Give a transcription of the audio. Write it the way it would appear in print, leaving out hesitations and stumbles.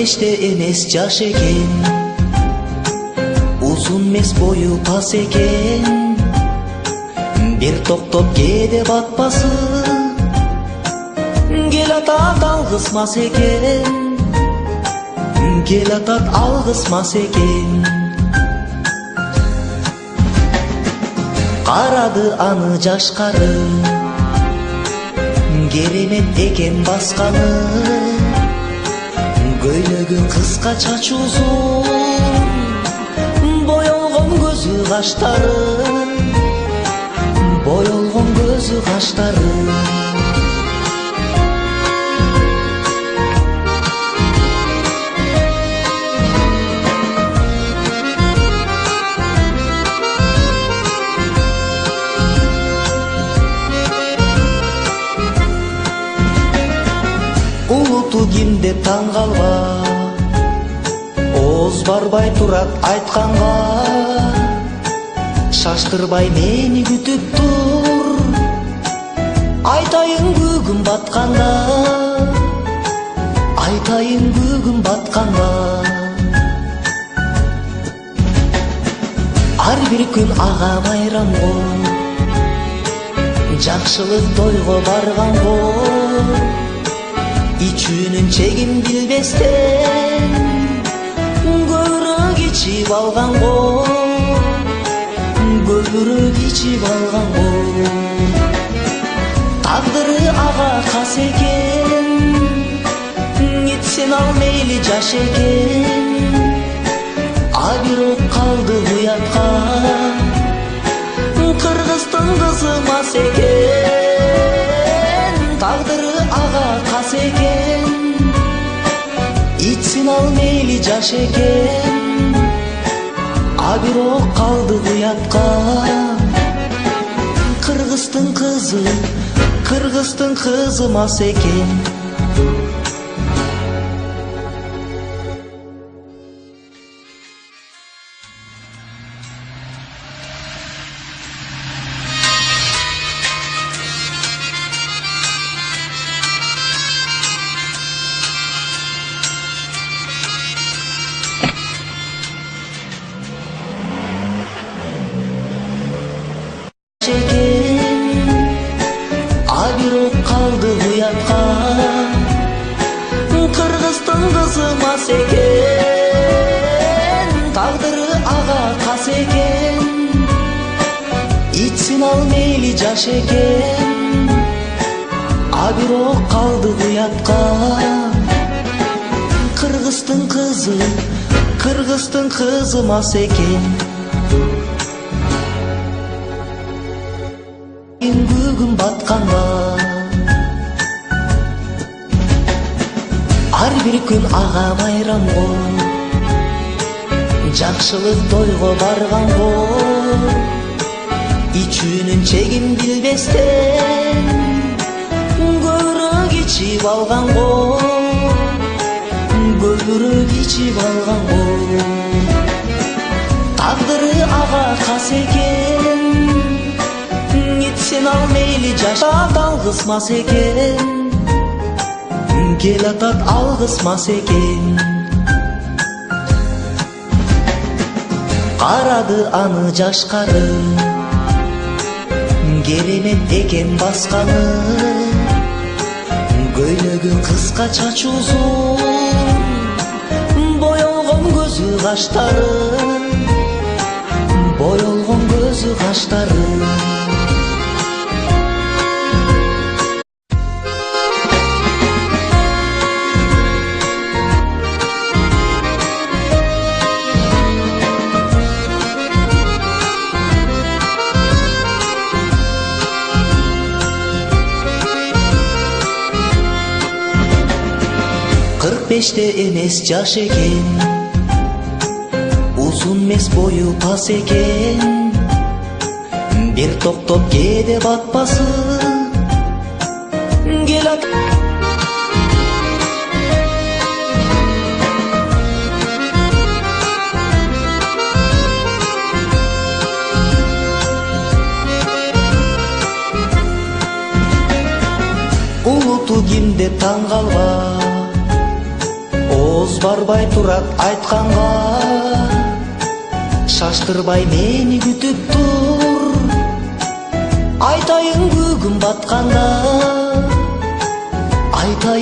5'te эмес жаш экен, узун эмес бою пас экен, бир токтоп кээде батпасы, кел атат алгыс мас экен, кел атат алгыс мас экен. Карады аны жаш кары, керемет экен басканы, көйлөгү кыска чачы узун, боелгон көзү каштары, боелгон көзү каштары. Улуту ким деп таң калба, ооз барбай турат айтканга, шаштырбай мени күтүп тур, айтайын күгүм батканда, айтайын күгүм батканда. Ар бир күн ага майрам го, жакшылык тойго барган го, ичүүнүн чегин билбестен көбүрөөк ичип алган го, көбүрөөк ичип алган го. Тагдыры ага кас экен, ичсин ал мейли жаш экен, а бирок калды уятка, кыргыздын кызы мас экен. Тагдыры ага кас экен, ичсин ал мейли жаш экен, а бирок калды уятка. Кыргыздын кызы мас экен. А бирок калды уятка, кыргыздын кызы мас экен. Тагдыры ага кас экен, ичсин ал мейли жаш экен, а бирок калды уятка. Кыргыздын кызы мас экен. Күгүм батканда, ар бир күн ага майрам го, жакшылык тойго барган го, ичүүнүн чегин билбестен көбүрөөк ичип алган го, көбүрөөк ичип алган го. Тагдыры ага кас экен, ичсин ал мейли жаш алгыс мас экен, кел атат алгыс мас экен. Карады аны жаш кары, керемет экен басканы, көйлөгү кыска чачы узун, боелгон көзү каштары, боелгон көзү каштары. Кырк беште эмес жаш экен, узун эмес бою пас экен, бир токтоп кээде батпасы, кел улуту ким деп таң калба, ооз барбай турат айтканга, шаштырбай мени күтүп тур, айтайын бүгүн батканда, айтайын